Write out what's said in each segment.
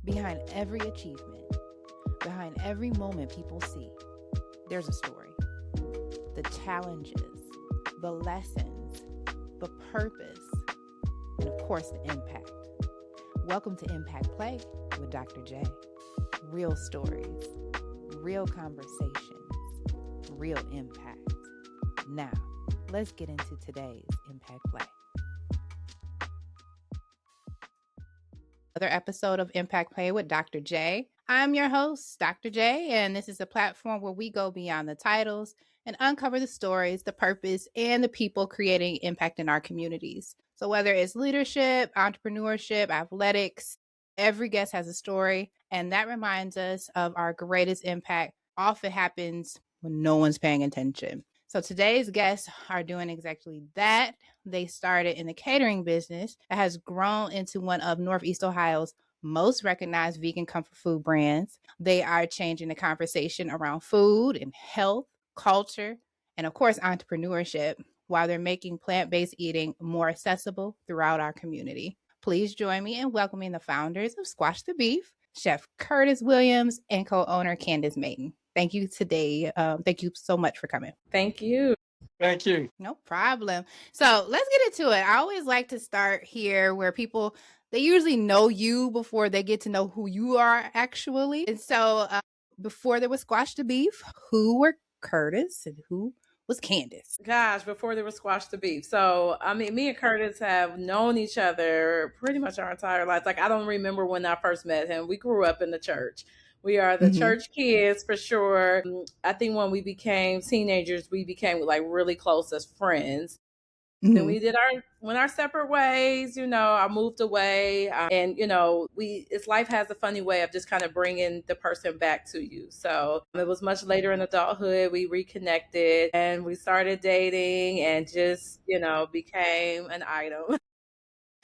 Behind every achievement, behind every moment people see, there's a story. The challenges, the lessons, the purpose, and of course, the impact. Welcome to Impact Play with Dr. J. Real stories, real conversations, real impact. Now, let's get into today's Impact Play. Another episode of Impact Play with Dr. J. I'm your host, Dr. J, and this is a platform where we go beyond the titles and uncover the stories, the purpose, and the people creating impact in our communities. So whether it's leadership, entrepreneurship, athletics, every guest has a story, and that reminds us of our greatest impact often happens when no one's paying attention. So today's guests are doing exactly that. They started in the catering business that has grown into one of Northeast Ohio's most recognized vegan comfort food brands. They are changing the conversation around food and health, culture, and of course, entrepreneurship, while they're making plant-based eating more accessible throughout our community. Please join me in welcoming the founders of Squash the Beef, Chef Kurtis Williams and co-owner Candace Maiden. Thank you today. Thank you so much for coming. Thank you. Thank you. No problem. So let's get into it. I always like to start here where people, they usually know you before they get to know who you are actually. And so before there was Squash the Beef, who were Kurtis and who was Candace? Gosh, before there was Squash the Beef. So, I mean, me and Kurtis have known each other pretty much our entire lives. Like, I don't remember when I first met him. We grew up in the church. We are the church kids for sure. I think when we became teenagers, we became like really close as friends. Then we went our separate ways. I moved away, and it's life has a funny way of just kind of bringing the person back to you. So it was much later in adulthood we reconnected and we started dating and just became an item.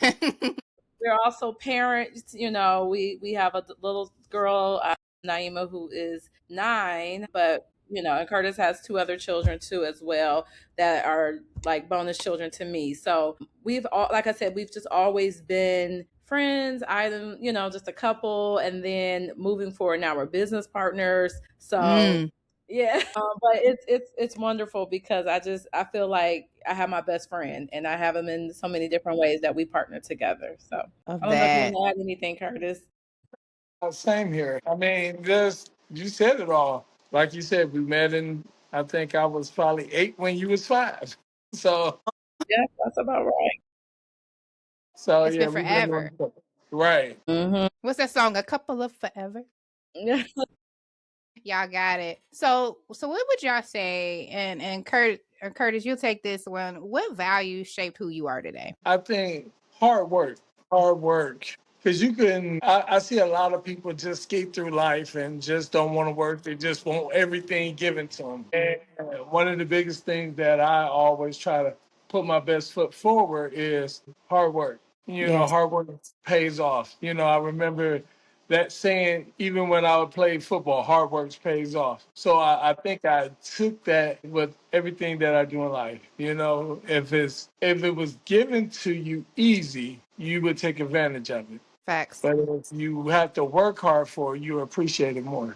We're also parents. We have a little girl, Naima, who is 9, but and Kurtis has 2 other children too as well that are like bonus children to me. So we've like I said, we've just always been friends, just a couple, and then moving forward now we're business partners. So yeah, but it's wonderful because I feel like I have my best friend and I have him in so many different ways that we partner together. So I don't know if you want to add anything, Kurtis. Same here. I mean, you said it all. Like you said, we met I think I was probably 8 when you was 5. So Yeah, that's about right. So It's yeah, been forever. Right. What's that song? A Couple of Forever? Y'all got it. So what would y'all say? And Kurtis, you'll take this one. What values shaped who you are today? I think hard work. Because I see a lot of people just skate through life and just don't want to work. They just want everything given to them. And one of the biggest things that I always try to put my best foot forward is hard work. Hard work pays off. I remember that saying, even when I would play football, hard work pays off. So I think I took that with everything that I do in life. If it was given to you easy, you would take advantage of it. Facts. But if you have to work hard for it, you appreciate it more.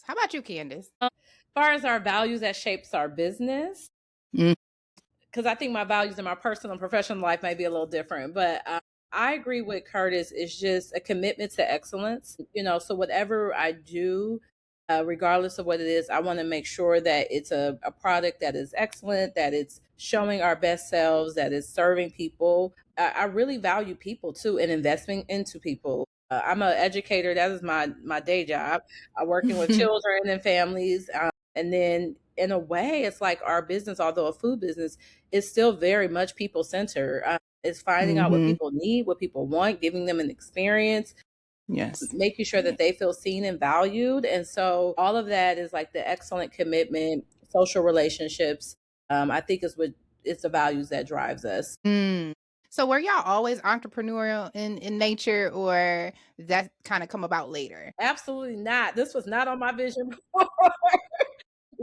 How about you, Candace? As far as our values that shapes our business, because I think my values in my personal and professional life may be a little different, but I agree with Kurtis. It's just a commitment to excellence. So whatever I do, regardless of what it is, I want to make sure that it's a product that is excellent, that it's showing our best selves, that is serving people. I really value people too and investing into people. I'm an educator. That is my day job. I'm working with children and families. And then in a way, it's like our business, although a food business, is still very much people centered. It's finding out what people need, what people want, giving them an experience. Yes. Making sure that they feel seen and valued. And so all of that is like the excellent commitment, social relationships. I think it's the values that drives us. So were y'all always entrepreneurial in nature, or did that kind of come about later? Absolutely not. This was not on my vision board.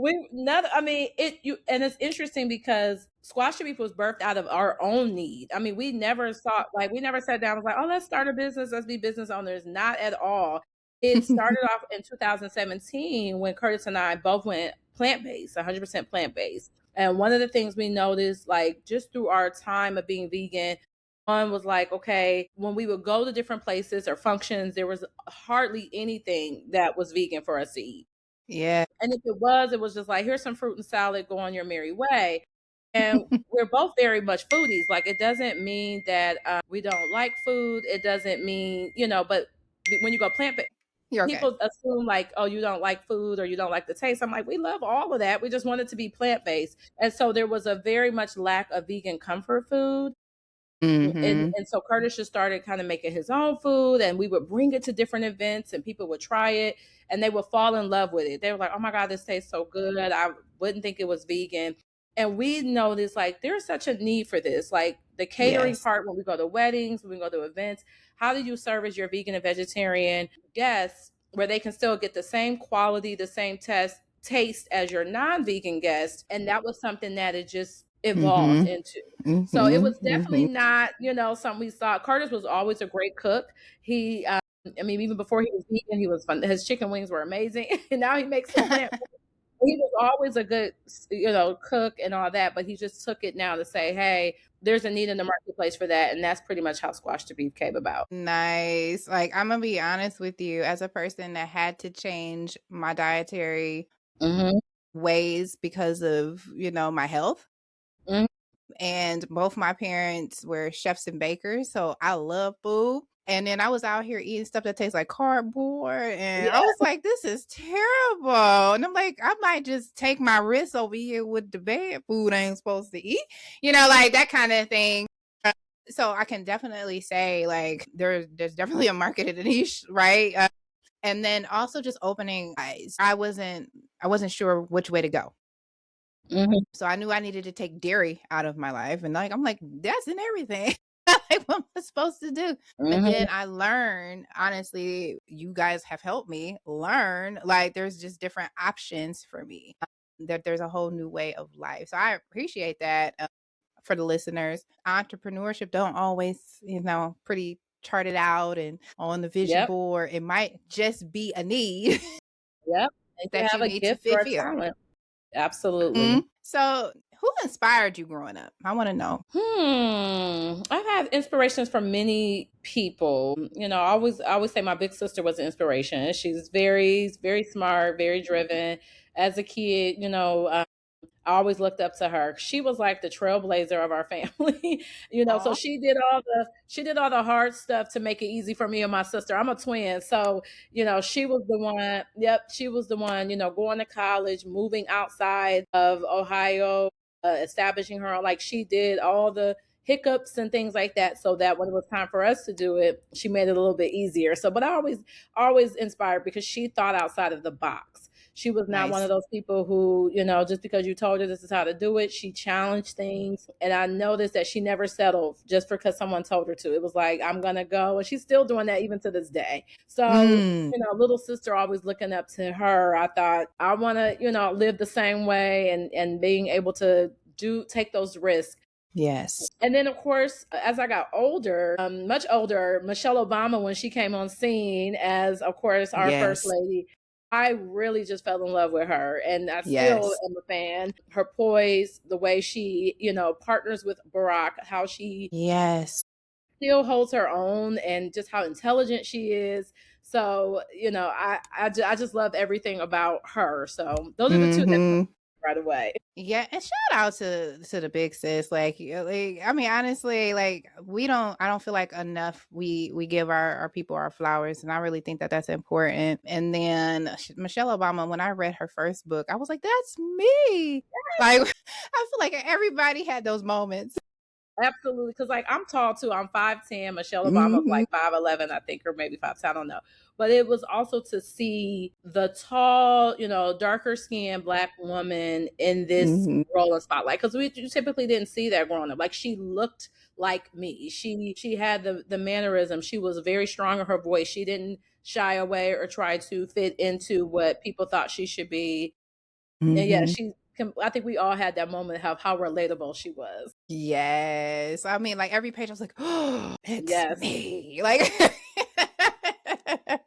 And it's interesting because squash to beef was birthed out of our own need. I mean, we never sat down and was like, oh, let's start a business, let's be business owners. Not at all. It started off in 2017 when Curtis and I both went plant-based, 100% plant-based. And one of the things we noticed, like just through our time of being vegan, one was like, okay, when we would go to different places or functions, there was hardly anything that was vegan for us to eat. Yeah. And if it was just like, here's some fruit and salad, go on your merry way. And we're both very much foodies. Like, it doesn't mean that we don't like food. It doesn't mean, but when you go plant-based, You're okay. people assume like, oh, you don't like food or you don't like the taste. I'm like, we love all of that. We just want it to be plant-based. And so there was a very much lack of vegan comfort food. And so Curtis just started kind of making his own food, and we would bring it to different events and people would try it and they would fall in love with it. They were like, oh my God, this tastes so good. I wouldn't think it was vegan. And we noticed like there's such a need for this, like the catering part when we go to weddings, when we go to events. How do you service your vegan and vegetarian guests where they can still get the same quality, the same taste as your non-vegan guests? And that was something that it just evolved into. So it was definitely not, something we saw. Curtis was always a great cook. He, even before he was vegan, he was fun. His chicken wings were amazing. And now he makes some plant. He was always a good, cook and all that, but he just took it now to say, hey, there's a need in the marketplace for that. And that's pretty much how Squash to Beef came about. Nice. Like, I'm going to be honest with you, as a person that had to change my dietary ways because of, my health. And both my parents were chefs and bakers, so I love food. And then I was out here eating stuff that tastes like cardboard, and I was like, this is terrible. And I'm like, I might just take my risks over here with the bad food I ain't supposed to eat, like that kind of thing. So I can definitely say, like, there's definitely a market in the niche, right? And then also just opening eyes. I wasn't sure which way to go. So I knew I needed to take dairy out of my life. And I'm like, that's in everything. Like, what am I supposed to do? And then I learned, honestly, you guys have helped me learn, like, there's just different options for me. That there's a whole new way of life. So I appreciate that for the listeners. Entrepreneurship don't always, pretty charted out and on the vision board. It might just be a need. That you need to fulfill. Absolutely. So who inspired you growing up? I want to know. I've had inspirations from many people. I always say my big sister was an inspiration. She's very, very smart, very driven. As a kid, I always looked up to her. She was like the trailblazer of our family, so she did all the hard stuff to make it easy for me and my sister. I'm a twin. So, she was the one, she was the one, going to college, moving outside of Ohio, establishing her own, like she did all the hiccups and things like that, so that when it was time for us to do it, she made it a little bit easier. So, but I always inspired because she thought outside of the box. She was not one of those people who, just because you told her this is how to do it, she challenged things. And I noticed that she never settled just because someone told her to. It was like, I'm going to go. And she's still doing that even to this day. So, little sister, always looking up to her. I thought, I want to, live the same way and being able to take those risks. Yes. And then, of course, as I got older, much older, Michelle Obama, when she came on scene as, of course, our first lady, I really just fell in love with her. And I still am a fan. Her poise, the way she, partners with Barack, how she still holds her own, and just how intelligent she is. So, I just love everything about her. So those are the two that right away. Yeah, and shout out to the big sis. Like, honestly, like, I don't feel like enough we give our people our flowers, and I really think that that's important. And then Michelle Obama, when I read her first book, I was like, that's me. Like, I feel like everybody had those moments. Absolutely, because like I'm tall too. I'm 5'10". Michelle Obama was like 5'11", I think, or maybe 5'10", I don't know. But it was also to see the tall, darker skinned Black woman in this role and spotlight, because we typically didn't see that growing up. Like, she looked like me. She had the mannerism. She was very strong in her voice. She didn't shy away or try to fit into what people thought she should be. And yeah, Mhm. I think we all had that moment of how relatable she was. Yes. I mean, like, every page I was like, "Oh, it's Yes. me." Like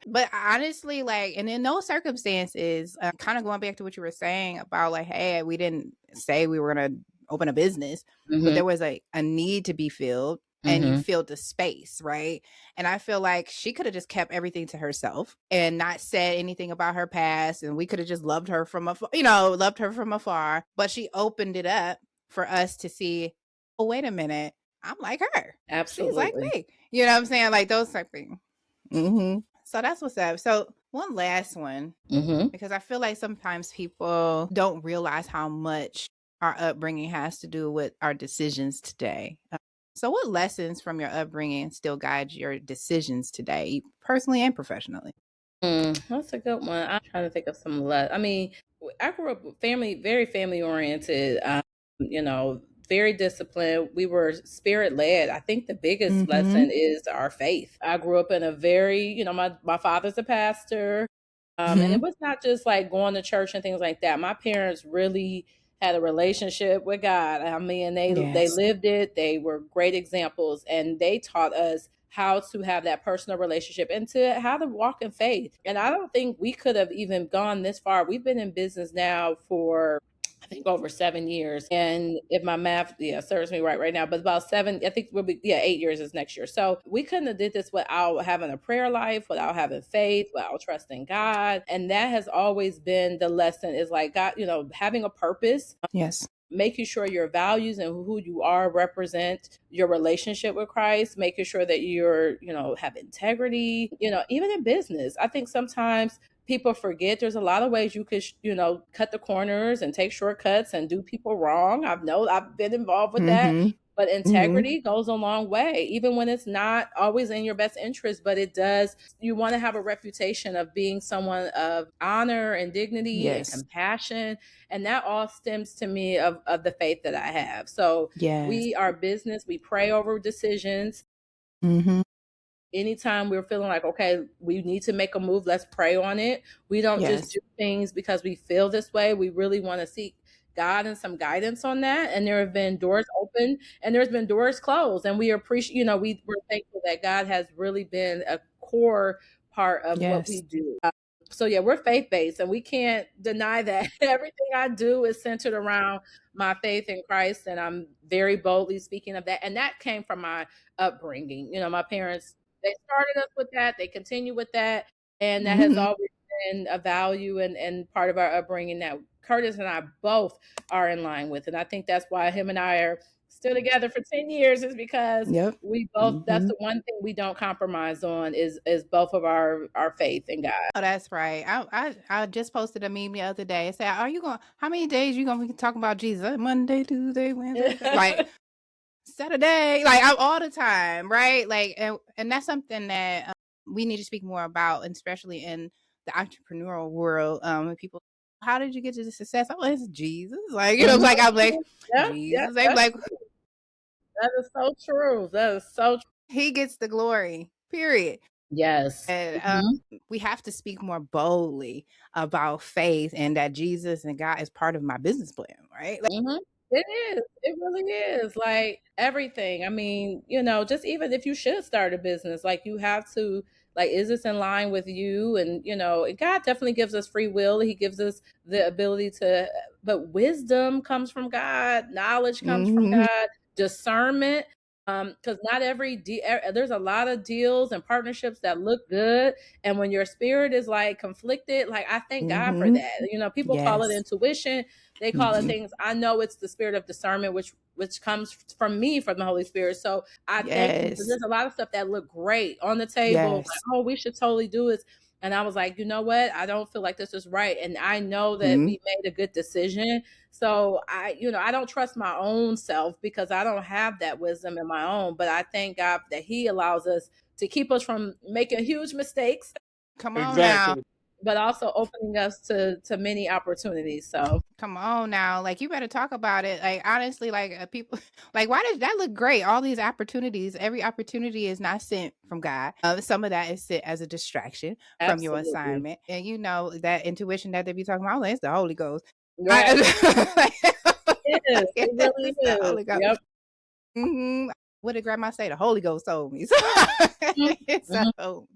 but honestly, like, and in those circumstances, kinda going back to what you were saying about, like, hey, we didn't say we were gonna open a business, but Mhm. there was, like, a need to be filled, and you Mhm. filled the space, right? And I feel like she coulda just kept everything to herself and not said anything about her past, and we coulda just loved her from loved her from afar, but she opened it up for us to see, "Oh, wait a minute, I'm like her. She's like Absolutely. me." You know what I'm saying? Like, those type of things. So that's what's up. So one last one, Mhm. because I feel like sometimes people don't realize how much our upbringing has to do with our decisions today. So what lessons from your upbringing still guide your decisions today, personally and professionally? That's a good one. I'm trying to think of some I mean, I grew up with very family oriented. You know, very disciplined. We were spirit led. I think the biggest lesson Mhm. is our faith. I grew up in a very, my father's a pastor. And it Mhm. was not just like going to church and things like that. My parents really had a relationship with God. I mean, they Yes. lived it. They were great examples, and they taught us how to have that personal relationship and to how to walk in faith. And I don't think we could have even gone this far. We've been in business now for I think over 7 years. And if my math, serves me right now, but about seven, I think we'll be, 8 years is next year. So we couldn't have did this without having a prayer life, without having faith, without trusting God. And that has always been the lesson is like God, having a purpose, Yes. making sure your values and who you are represent your relationship with Christ, making sure that have integrity, even in business. I think sometimes people forget there's a lot of ways you could, cut the corners and take shortcuts and do people wrong. I've been involved with that. Mhm. But Mhm. integrity goes a long way, even when it's not always in your best interest, but it does. You want to have a reputation of being someone of honor and dignity and Yes. compassion, and that all stems to me of the faith that I have. So Yes. we are business, we pray over decisions. Mhm. Anytime we're feeling like, okay, we need to make a move, let's pray on it. We don't just Yes. do things because we feel this way. We really want to seek God and some guidance on that. And there have been doors open and there's been doors closed. And we appreciate, we're thankful that God has really been a core part of what we Yes. do. So yeah, we're faith based and we can't deny that. Everything I do is centered around my faith in Christ. And I'm very boldly speaking of that. And that came from my upbringing. My parents, they started us with that, they continue with that. And that has Mhm. always been a value and part of our upbringing that Kurtis and I both are in line with. And I think that's why him and I are still together for 10 years is because Yep. we both that's Mhm. the one thing we don't compromise on is both of our faith in God. Oh, that's right. I just posted a meme the other day. It said, "Are you going? How many days you gonna be talking about Jesus? Monday, Tuesday, Wednesday, like Saturday, like I'm all the time, right? Like, and that's something that we need to speak more about, and especially in the entrepreneurial world. When people, how did you get to the success? I'm like, it's Jesus. Like, Mhm. like I'm like Yeah, yeah, Jesus. They be like, that is so true. That is so true. he gets the glory. Period. Yes. And Mhm. we have to speak more boldly about faith and that Jesus and God is part of my business plan, right? Like, Mhm. It is. It really is. Like everything. I mean, just even if you should start a business, like you have to like, is this in line with you? And and God definitely gives us free will. He gives us the ability to, but wisdom comes from God, knowledge comes from mhm, God, discernment. Because not there's a lot of deals and partnerships that look good. And when your spirit is like conflicted, like I thank God for mhm, that. People call it yes, intuition, they call it mhm, things. I know it's the spirit of discernment, which comes from me, from the Holy Spirit. So I thank him because yes, there's a lot of stuff that look great on the table. Like, yes, oh, we should totally do it. And I was like, you know what? I don't feel like this is right. And I know that mhm, we made a good decision. So I don't trust my own self because I don't have that wisdom in my own. But I thank God that He allows us to keep us from making huge mistakes, come on now. Exactly. but also opening us to many opportunities. So Come on now, like you better talk about it. Like honestly, like people, like why does that look great? All these opportunities, every opportunity is not sent from God. Some of that is sent as a distraction from your absolutely. assignment, and that intuition that they be talking about, like, it's the Holy Ghost. Right. Like, It is. It it's really the is. Holy Ghost. Yep. What did grandma say? The Holy Ghost told me. So, Mhm. Mhm. so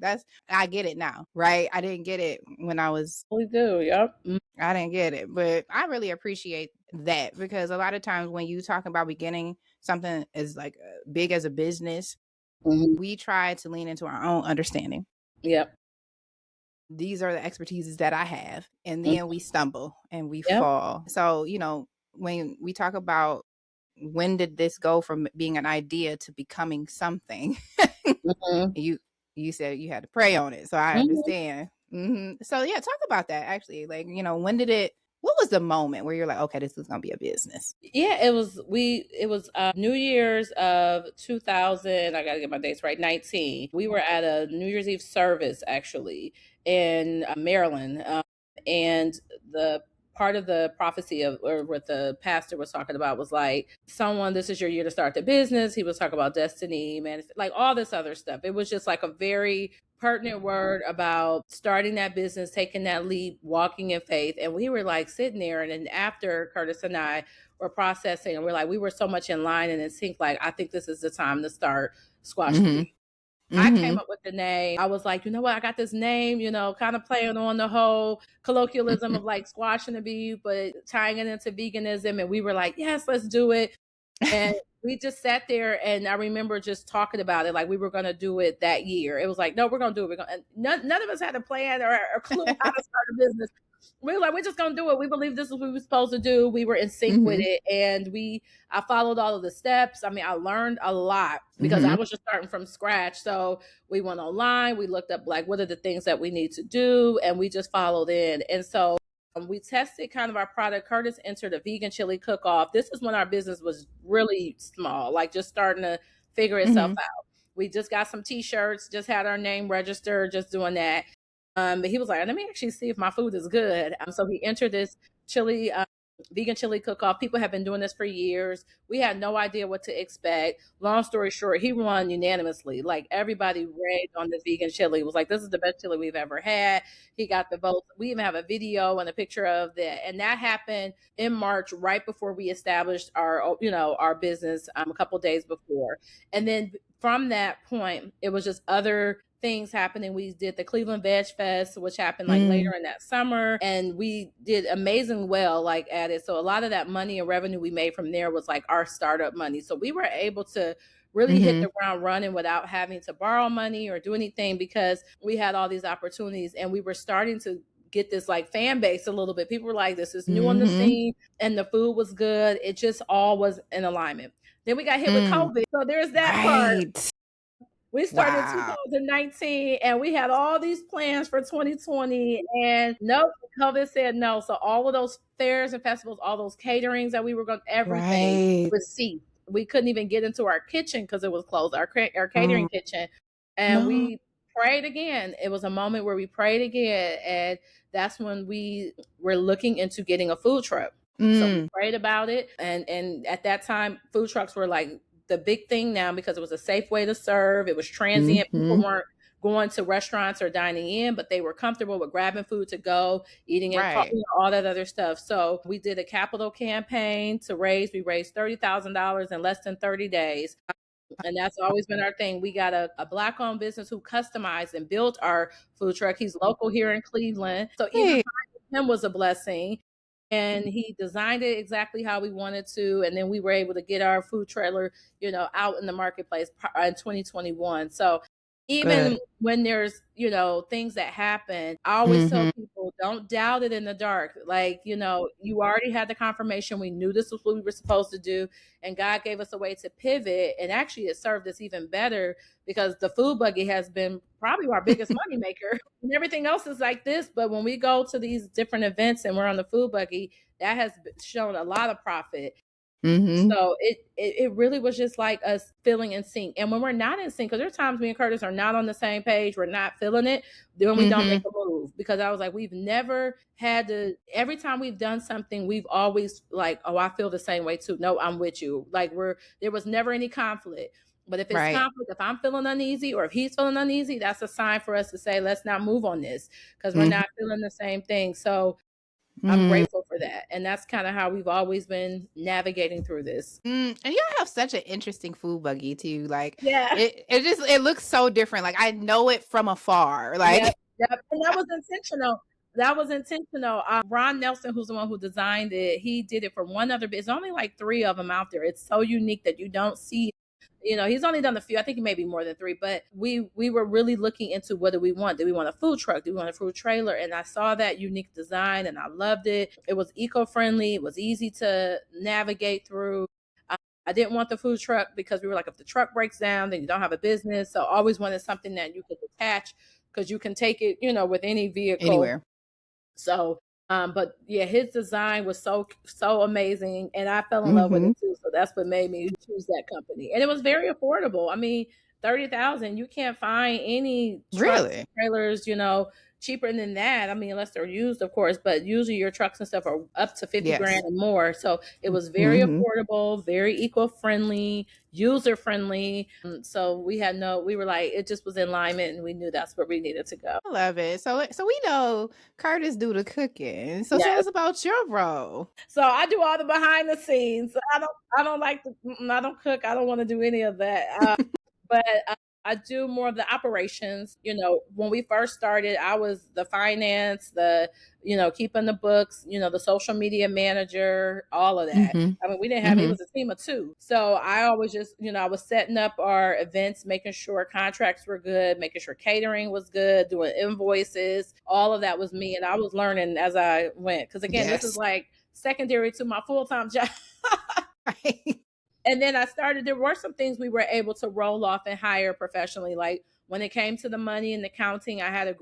I get it now, right? I didn't get it when We do. Yep. I didn't get it, but I really appreciate that because a lot of times when you talk about beginning something as like big as a business, Mhm. we try to lean into our own understanding. Yep. These are the expertises that I have, and Mhm. then we stumble and we Yep. fall. So, when we talk about when did this go from being an idea to becoming something, Mhm. you you said you had to pray on it, so I Mhm. understand. So yeah, talk about that actually. Like, when did it? What was the moment where you're like, okay, this is gonna be a business? Yeah, it was New Year's of 2000, I got to get my dates right, 19. We were at a New Year's Eve service actually in Maryland. And the part of the prophecy of or what the pastor was talking about was like, someone, this is your year to start the business. He was talking about destiny, man, like all this other stuff. It was just like a very pertinent word about starting that business, taking that leap, walking in faith. And we were like sitting there, and then after Curtis and I were processing, and we're like, we were so much in line and in sync, like, I think this is the time to start Squash the Mm-hmm. Beef. I came Mm-hmm. up with the name. I was like, you know what? I got this name, kind of playing on the whole colloquialism of like squashing the beef, but tying it into veganism. And we were like, yes, let's do it. And we just sat there, and I remember just talking about it like we were going to do it that year. It was like, no, we're going to do it. None of us had a plan or clue how to start a business. We were like, we're just gonna do it. We believe this is what we were supposed to do. We were in sync with Mm-hmm. it, and I followed all of the steps. I mean, I learned a lot because Mm-hmm. I was just starting from scratch. So we went online, we looked up like what are the things that we need to do, and we just followed in. And so we tested kind of our product. Curtis entered a vegan chili cook-off. This is when our business was really small, like just starting to figure itself Mm-hmm. out. We just got some t-shirts, just had our name registered, just doing that. But he was like, let me actually see if my food is good. So he entered this chili, vegan chili cook off. People have been doing this for years. We had no idea what to expect. Long story short, he won unanimously. Like everybody raved on this vegan chili. It was like, this is the best chili we've ever had. He got the votes. We even have a video and a picture of that. And that happened in March, right before we established our business, a couple days before. And then from that point, it was just other things happening. We did the Cleveland Veg Fest, which happened like later in that summer, and we did amazing well like at it. So a lot of that money and revenue we made from there was like our startup money. So we were able to really hit Mm-hmm. the ground running without having to borrow money or do anything because we had all these opportunities, and we were starting to get this like fan base a little bit. People were like, this is new on the Mm-hmm. scene, and the food was good. It just all was in alignment. Then we got hit with Mm. COVID. So there's that part. Right. We started in Wow. 2019, and we had all these plans for 2020, and nope, COVID said no. So all of those fairs and festivals, all those caterings that we were going, everything Right. was ceased. We couldn't even get into our kitchen because it was closed, our catering Oh, kitchen. And no. we prayed again. It was a moment where we prayed again, and that's when we were looking into getting a food truck. So we Mm. prayed about it, and at that time, food trucks were like the big thing now because it was a safe way to serve. It was transient. People Mm-hmm. weren't going to restaurants or dining in, but they were comfortable with grabbing food to go, eating in car, Right. all that other stuff. So we did a capital campaign to raise. We raised $30,000 in less than 30 days. And that's always been our thing. We got a black owned business who customized and built our food truck. He's local here in Cleveland. So even Hey. finding him was a blessing, and he designed it exactly how we wanted to, and then we were able to get our food trailer out in the marketplace in 2021. So even Good. when there's things that happen, I always tell Mm-hmm. people, don't doubt it in the dark. Like, you already had the confirmation. We knew this was what we were supposed to do, and God gave us a way to pivot, and actually it served us even better because the food buggy has been probably our biggest money maker. And everything else is like this, but when we go to these different events and we're on the food buggy, that has shown a lot of profit. Mm-hmm. So it really was just like us feeling in sync. And when we're not in sync, because there's times me and Curtis are not on the same page, we're not feeling it, then we don't Mm-hmm. make a move. Because I was like, we've never had to, every time we've done something, we've always like, oh, I feel the same way too. No, I'm with you. Like there was never any conflict. But if it's Right. conflict, if I'm feeling uneasy or if he's feeling uneasy, that's a sign for us to say, let's not move on this because we're Mm-hmm. not feeling the same thing. So I'm Mm. grateful for for that. And that's kind of how we've always been navigating through this. And y'all have such an interesting food buggy too. Like Yeah. it looks so different. Like I know it from afar. Yep. Like Yep. And that was intentional. That was intentional. Ron Nelson, who's the one who designed it, he did it for one other. There's only like 3 of them out there. It's so unique that you don't see. He's only done a few. I think he may be more than 3. But we were really looking into what do we want? Do we want a food truck? Do we want a food trailer? And I saw that unique design, and I loved it. It was eco-friendly. It was easy to navigate through. I didn't want the food truck because we were like, if the truck breaks down, then you don't have a business. So I always wanted something that you could attach because you can take it, with any vehicle. anywhere. So, but yeah, his design was so amazing, and I fell in love with it too. So that's what made me choose that company, and it was very affordable. I mean, 30,000, you can't find any trucks, Really? trailers, cheaper than that. I mean, unless they're used, of course, but usually your trucks and stuff are up to 50 Yes. grand and more. So it was very affordable, very eco-friendly, user-friendly. So we were like, it just was in alignment, and we knew that's where we needed to go. I love it. So we know Kurtis do the cooking. So tell us about your role. So I do all the behind the scenes. I don't like to. I don't cook. I don't want to do any of that. But I do more of the operations. When we first started, I was the finance, the keeping the books, the social media manager, all of that. I mean, we didn't have it was a team of 2. So I always just, I was setting up our events, making sure contracts were good, making sure catering was good, doing invoices, all of that was me. And I was learning as I went. Because again, this is like secondary to my full-time job. Right. And then there were some things we were able to roll off and hire professionally. Like when it came to the money and accounting, I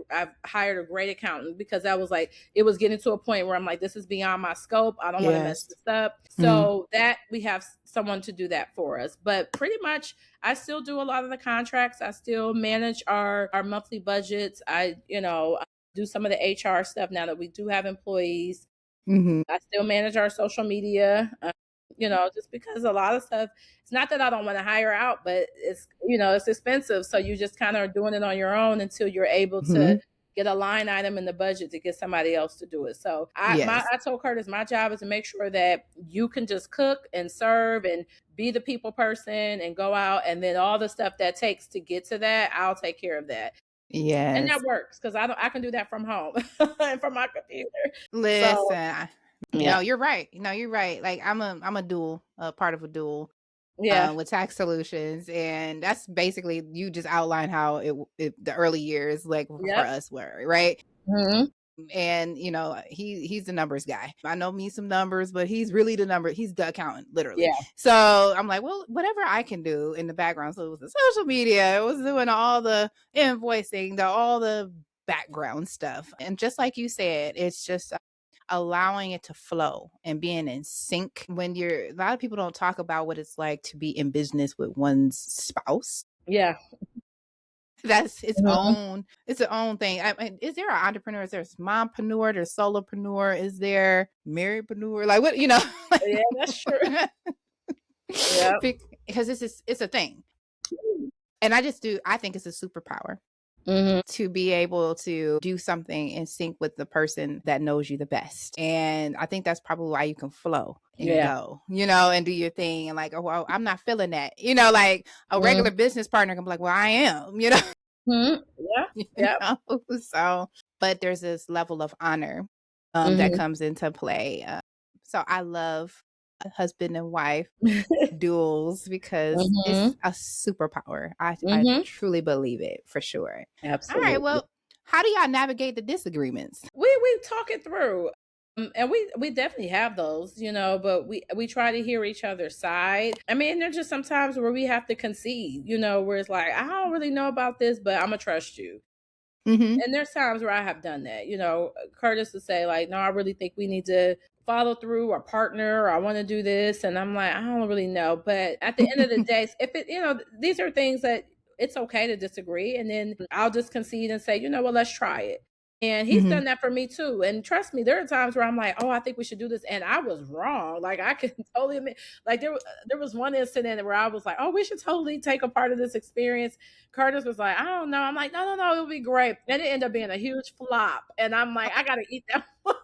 hired a great accountant because that was like, it was getting to a point where I'm like, this is beyond my scope. I don't want to mess this up. So that we have someone to do that for us. But pretty much I still do a lot of the contracts. I still manage our monthly budgets. I do some of the HR stuff now that we do have employees. I still manage our social media. Just because a lot of stuff, it's not that I don't want to hire out, but it's, it's expensive. So you just kind of are doing it on your own until you're able to get a line item in the budget to get somebody else to do it. So I told Kurtis, my job is to make sure that you can just cook and serve and be the people person and go out. And then all the stuff that takes to get to that, I'll take care of that. Yes. And that works because I can do that from home and from my computer. Listen. So, no, you're right. No, you're right. Like I'm a dual, part of a dual, with tax solutions, and that's basically you just outline how the early years like for us were, right? And he's the numbers guy. I know me some numbers, but he's really he's the accountant, literally. So I'm like, well, whatever I can do in the background. So it was the social media, it was doing all the invoicing, all the background stuff, and just like you said, it's just allowing it to flow and being in sync. When a lot of people don't talk about what it's like to be in business with one's spouse. That's its own thing. I mean, is there an entrepreneur? Is there a mompreneur? There's solopreneur? Is there marriedpreneur? Like what, yeah, that's true. Because it's a thing. And I think it's a superpower. To be able to do something in sync with the person that knows you the best. And I think that's probably why you can flow and go, and do your thing. And like, oh, well, I'm not feeling that, like a regular business partner can be like, well, I am, So, but there's this level of honor that comes into play. So I love husband and wife duels because it's a superpower. I truly believe it for sure. Absolutely. All right. Well, how do y'all navigate the disagreements? We talk it through. And we definitely have those, but we try to hear each other's side. I mean, there's just sometimes where we have to concede, where it's like, I don't really know about this, but I'm gonna trust you. And there's times where I have done that, Kurtis would say like, no, I really think we need to follow through or partner, or I want to do this. And I'm like, I don't really know. But at the end of the day, if it, these are things that it's okay to disagree. And then I'll just concede and say, let's try it. And he's done that for me too. And trust me, there are times where I'm like, oh, I think we should do this. And I was wrong. Like I can totally admit, like there was one incident where I was like, oh, we should totally take a part of this experience. Kurtis was like, I don't know. I'm like, no, it'll be great. And it ended up being a huge flop. And I'm like, I got to eat that one.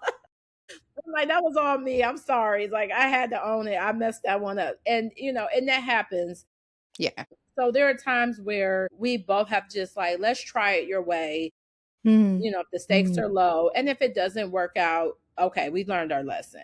Like, that was all me. I'm sorry. It's like, I had to own it. I messed that one up. And, and that happens. Yeah. So there are times where we both have just like, let's try it your way. Mm-hmm. If the stakes are low, and if it doesn't work out, okay, we learned our lesson.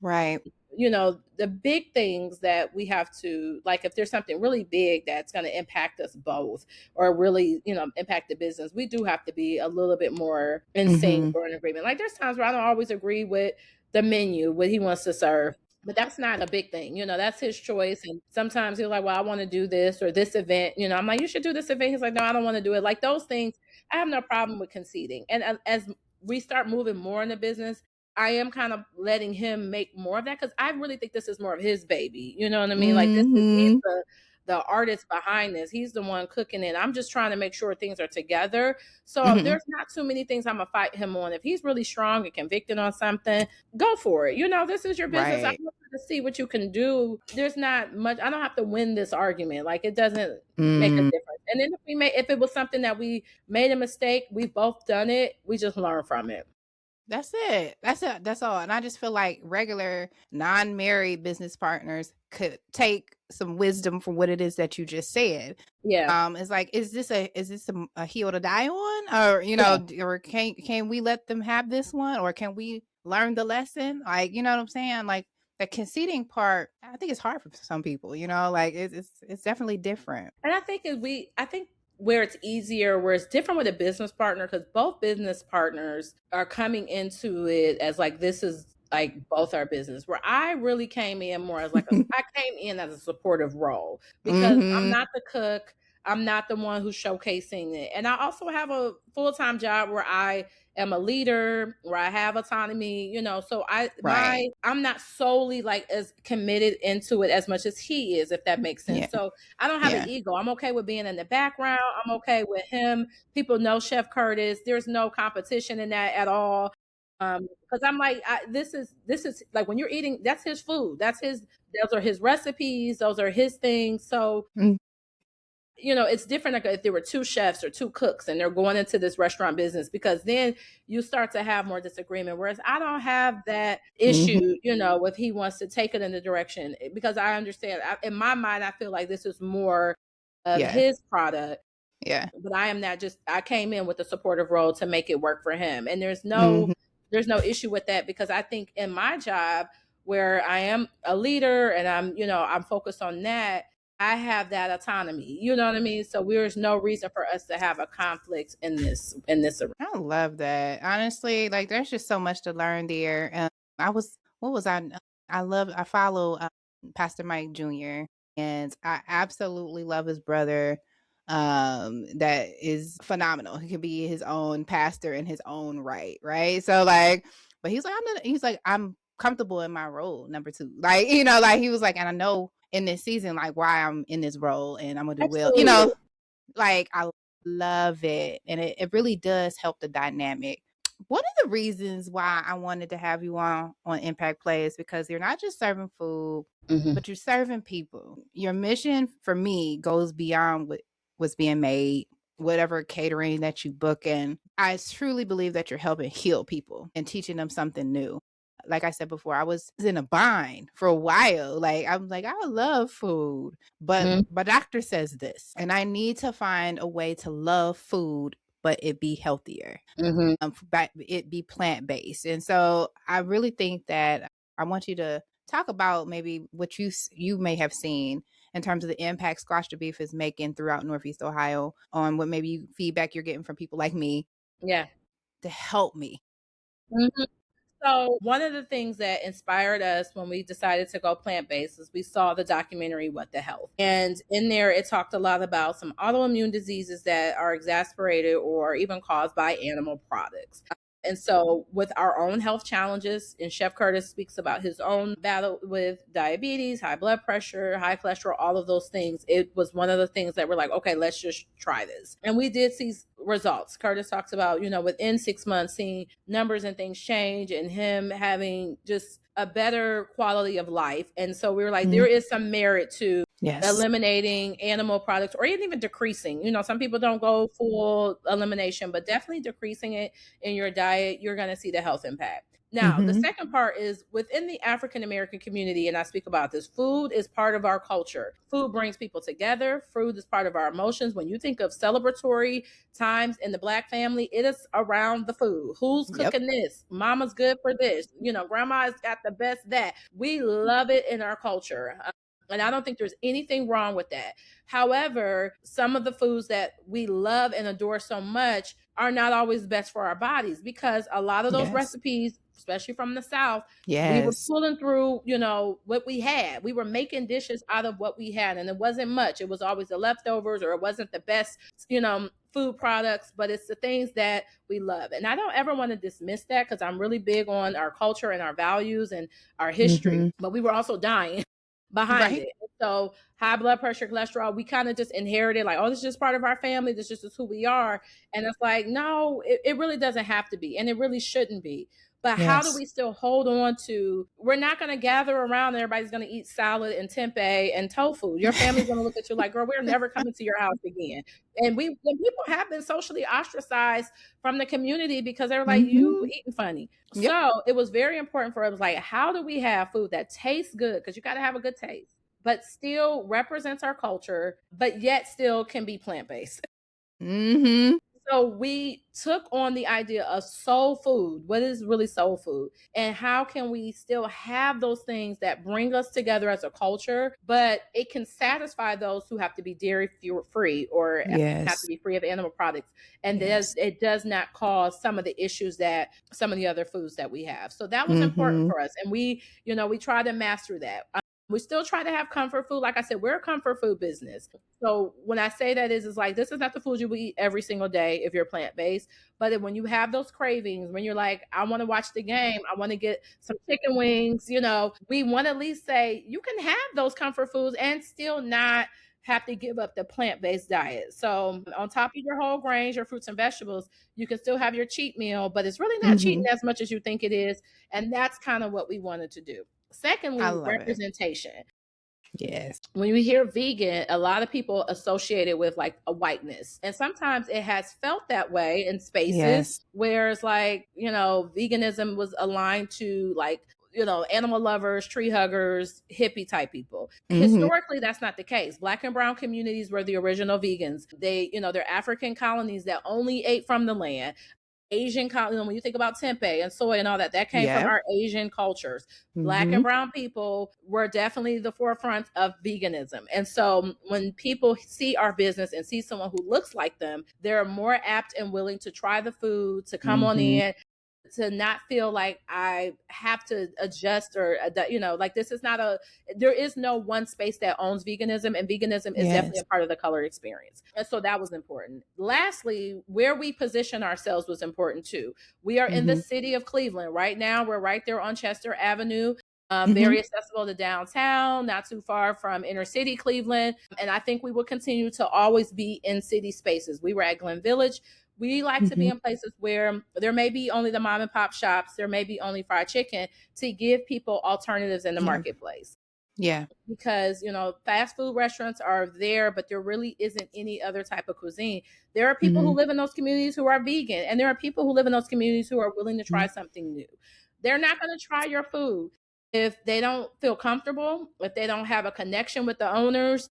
Right. The big things that we have to, like, if there's something really big that's going to impact us both, or really, impact the business, we do have to be a little bit more in sync or in agreement. Like, there's times where I don't always agree with the menu, what he wants to serve, but that's not a big thing. That's his choice. And sometimes he's like, well, I want to do this or this event. I'm like, you should do this event. He's like, no, I don't want to do it. Like, those things, I have no problem with conceding. And as we start moving more in the business, I am kind of letting him make more of that, because I really think this is more of his baby. You know what I mean? Like, he's the artist behind this. He's the one cooking it. I'm just trying to make sure things are together. So there's not too many things I'm gonna fight him on. If he's really strong and convicted on something, go for it. This is your business. Right. I want to see what you can do. There's not much. I don't have to win this argument. Like, it doesn't make a difference. And then if it was something that we made a mistake, we've both done it. We just learn from it. That's it. That's all. And I just feel like regular non-married business partners could take some wisdom from what it is that you just said. Yeah. It's like, is this a hill to die on, or or can we let them have this one, or can we learn the lesson? Like, you know what I'm saying? Like, the conceding part, I think it's hard for some people. Like, it's definitely different. And I think where it's easier, where it's different with a business partner, because both business partners are coming into it as like, this is like both our business. Where I really came in more as like I came in as a supportive role, because I'm not the cook. I'm not the one who's showcasing it. And I also have a full-time job where I am a leader, where I have autonomy, so I'm not solely like as committed into it as much as he is, if that makes sense. Yeah. So I don't have an ego. I'm okay with being in the background. I'm okay with him. People know Chef Kurtis. There's no competition in that at all. Because I'm like, this is like, when you're eating, that's his food. Those are his recipes. Those are his things. So it's different like if there were two chefs or two cooks and they're going into this restaurant business, because then you start to have more disagreement. Whereas I don't have that issue, if he wants to take it in the direction, because I understand, in my mind, I feel like this is more of his product. Yeah. But I am not I came in with a supportive role to make it work for him. And there's no issue with that, because I think in my job, where I am a leader and I'm focused on that, I have that autonomy. You know what I mean? So there's no reason for us to have a conflict in this arena. I love that. Honestly, like, there's just so much to learn there. I follow Pastor Mike Jr., and I absolutely love his brother. That is phenomenal. He can be his own pastor in his own right. So like, but he's like, I'm comfortable in my role, number 2. Like, like, he was like, and I know in this season, like, why I'm in this role, and I'm gonna do well, like, I love it. And it really does help the dynamic. One of the reasons why I wanted to have you on Impact Play is because you're not just serving food, but you're serving people. Your mission, for me, goes beyond what's being made, whatever catering that you book in. I truly believe that you're helping heal people and teaching them something new. Like I said before, I was in a bind for a while. Like, I'm like, I love food, but my doctor says this, and I need to find a way to love food, but it be healthier, but it be plant-based. And so I really think that I want you to talk about maybe what you may have seen in terms of the impact Squash the Beef is making throughout Northeast Ohio, on what maybe feedback you're getting from people like me. Yeah. To help me. So one of the things that inspired us when we decided to go plant-based is we saw the documentary What the Health. And in there, it talked a lot about some autoimmune diseases that are exacerbated or even caused by animal products. And so with our own health challenges, and Chef Kurtis speaks about his own battle with diabetes, high blood pressure, high cholesterol, all of those things. It was one of the things that we're like, okay, let's just try this. And we did see results. Kurtis talks about, within 6 months, seeing numbers and things change, and him having just a better quality of life. And so we were like, there is some merit to eliminating animal products, or even decreasing. Some people don't go full elimination, but definitely decreasing it in your diet, you're going to see the health impact. Now, the second part is within the African American community, and I speak about this, food is part of our culture. Food brings people together. Food is part of our emotions. When you think of celebratory times in the Black family, it is around the food. Who's cooking this? Mama's good for this. Grandma's got the best that. We love it in our culture. And I don't think there's anything wrong with that. However, some of the foods that we love and adore so much are not always best for our bodies, because a lot of those recipes, especially from the South, we were pulling through, what we had. We were making dishes out of what we had, and it wasn't much. It was always the leftovers, or it wasn't the best, food products, but it's the things that we love. And I don't ever want to dismiss that, because I'm really big on our culture and our values and our history, but we were also dying behind it. So high blood pressure, cholesterol, we kind of just inherited, like, oh, this is just part of our family. This is just who we are. And it's like, no, it really doesn't have to be. And it really shouldn't be. But how do we still hold on to, we're not going to gather around and everybody's going to eat salad and tempeh and tofu. Your family's going to look at you like, girl, we're never coming to your house again. And people have been socially ostracized from the community because they were like, you eating funny. So it was very important for us, like, how do we have food that tastes good? Because you got to have a good taste, but still represents our culture, but yet still can be plant-based. So we took on the idea of soul food. What is really soul food? And how can we still have those things that bring us together as a culture, but it can satisfy those who have to be dairy free or have to be free of animal products. And it does not cause some of the issues that some of the other foods that we have. So that was important for us. And we try to master that. We still try to have comfort food. Like I said, we're a comfort food business. So when I say that is like, this is not the food you will eat every single day if you're plant-based. But when you have those cravings, when you're like, I want to watch the game, I want to get some chicken wings, we want to at least say you can have those comfort foods and still not have to give up the plant-based diet. So on top of your whole grains, your fruits and vegetables, you can still have your cheat meal, but it's really not cheating as much as you think it is. And that's kind of what we wanted to do. Secondly, representation. Yes. When you hear vegan, a lot of people associate it with like a whiteness. And sometimes it has felt that way in spaces where it's like, veganism was aligned to like, animal lovers, tree huggers, hippie type people. Historically, that's not the case. Black and brown communities were the original vegans. They, they're African colonies that only ate from the land. Asian, when you think about tempeh and soy and all that, that came from our Asian cultures. Black and brown people were definitely the forefront of veganism. And so when people see our business and see someone who looks like them, they're more apt and willing to try the food, to come on in, to not feel like I have to adjust or, like this is not there is no one space that owns veganism, and veganism is definitely a part of the color experience. And so that was important. Lastly, where we position ourselves was important too. We are in the city of Cleveland right now. We're right there on Chester Avenue. Very accessible to downtown, not too far from inner city Cleveland. And I think we will continue to always be in city spaces. We were at Glen Village. We like to be in places where there may be only the mom and pop shops, there may be only fried chicken, to give people alternatives in the marketplace. Yeah. Because, fast food restaurants are there, but there really isn't any other type of cuisine. There are people who live in those communities who are vegan, and there are people who live in those communities who are willing to try something new. They're not going to try your food if they don't feel comfortable, if they don't have a connection with the owners.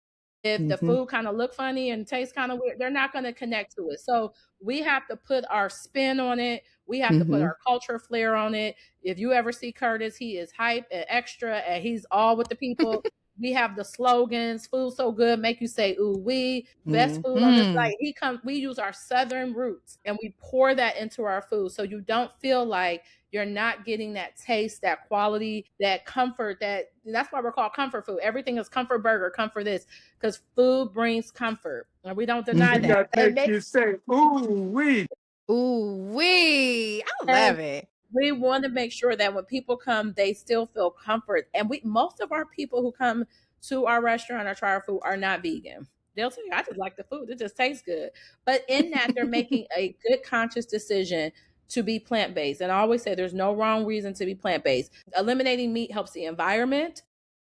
If the food kind of look funny and tastes kind of weird, they're not going to connect to it. So we have to put our spin on it. We have to put our culture flair on it. If you ever see Kurtis, he is hype and extra, and he's all with the people. We have the slogans, food so good, make you say, ooh, we best food on this site. We use our Southern roots and we pour that into our food. So you don't feel like you're not getting that taste, that quality, that comfort. That's why we're called comfort food. Everything is comfort burger, comfort this, because food brings comfort, and we don't deny that. That you say, ooh wee, ooh wee. I love it. We want to make sure that when people come, they still feel comfort. And most of our people who come to our restaurant or try our food are not vegan. They'll tell you, I just like the food. It just tastes good. But in that, they're making a good conscious decision to be plant-based. And I always say there's no wrong reason to be plant-based. Eliminating meat helps the environment.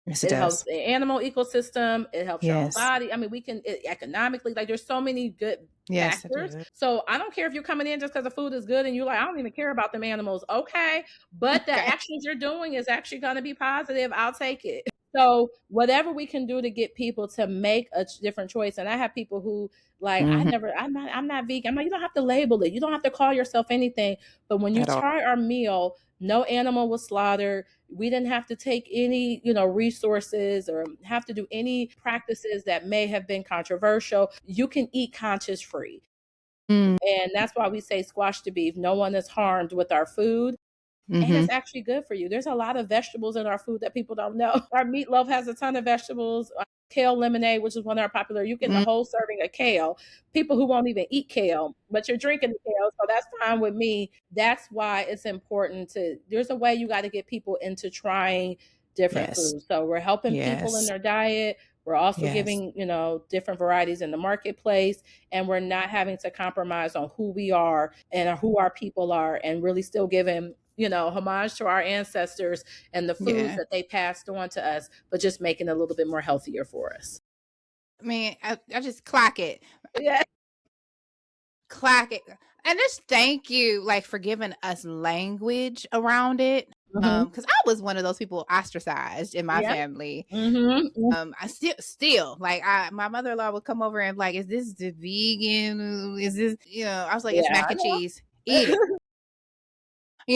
Yes, it It helps does. the animal ecosystem. It helps your own Yes. body. I mean, economically, like there's so many good Yes, it factors. does. So I don't care if you're coming in just because the food is good and you're like, I don't even care about them animals. Okay. But the Okay. actions you're doing is actually going to be positive. I'll take it. So whatever we can do to get people to make a different choice. And I have people who like, Mhm. I'm not vegan. I'm like, you don't have to label it. You don't have to call yourself anything. But when you At all. try our meal, no animal was slaughtered. We didn't have to take any, resources or have to do any practices that may have been controversial. You can eat conscious free. Mm. And that's why we say squash the beef. No one is harmed with our food. And Mhm. it's actually good for you. There's a lot of vegetables in our food that people don't know. Our meatloaf has a ton of vegetables. Kale lemonade, which is one of our popular, you get the Mm. whole serving of kale. People who won't even eat kale, but you're drinking the kale, so that's fine with me. That's why it's important there's a way you got to get people into trying different Yes. foods. So we're helping people in Yes. their diet. We're also Yes. giving, different varieties in the marketplace, and we're not having to compromise on who we are and who our people are, and really still giving homage to our ancestors and the foods Yeah. that they passed on to us, but just making it a little bit more healthier for us. I mean, I just clock it. Yeah. Clock it. And just thank you, like, for giving us language around it. Mm-hmm. Because I was one of those people ostracized in my Yeah. family. Mm-hmm. I still like my mother-in-law would come over and like, is this the vegan? Is this, I was like, it's Yeah, mac I and cheese. Eat it.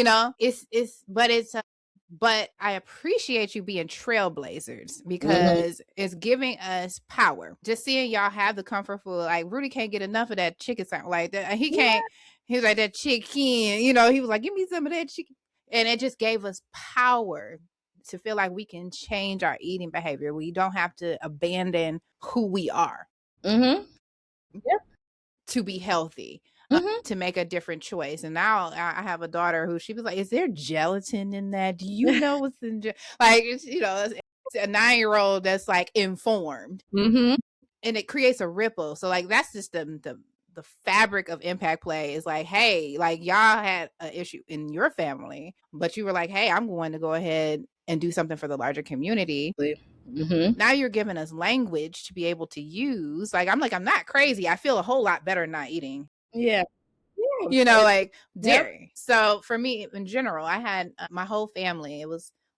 know. But I appreciate you being trailblazers Mm-hmm. because it's giving us power. Just seeing y'all have the comfort food. Like Rudy can't get enough of that chicken sound like that. He Yeah. can't, he was like that chicken, he was like, give me some of that chicken. And it just gave us power to feel like we can change our eating behavior. We don't have to abandon who we are Mm-hmm. Yep. to be healthy, Mm-hmm. to make a different choice. And now I have a daughter who she was like, "Is there gelatin in that? Do you know what's in like?" It's a 9-year-old that's like informed, Mm-hmm. and it creates a ripple. So like that's just the fabric of impact play is like, hey, like y'all had an issue in your family, but you were like, hey, I'm going to go ahead and do something for the larger community. Mm-hmm. Now you're giving us language to be able to use. Like, I'm not crazy. I feel a whole lot better not eating, Yeah. Yeah. like Yep. dairy. So for me in general, I had my whole family,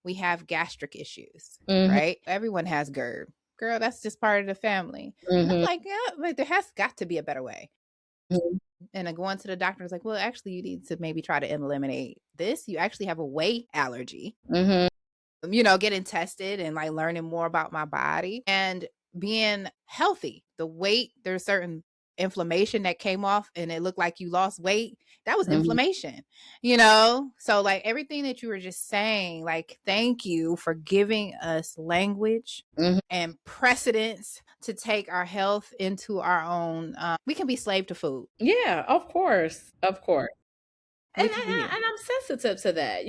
we have gastric issues, Mm-hmm. right? Everyone has GERD. Girl, that's just part of the family. And I'm Mm-hmm. like, yeah, but there has got to be a better way. Mm-hmm. And I going to the doctor was like, well, actually, you need to maybe try to eliminate this. You actually have a whey allergy. Mm-hmm. Getting tested and like learning more about my body and being healthy. The weight, there's certain inflammation that came off and it looked like you lost weight. That was Mm-hmm. inflammation, So like everything that you were just saying, like, thank you for giving us language Mm-hmm. and precedence to take our health into our own. We can be slave to food. Yeah, of course. Of course. And We can be. I'm sensitive to that.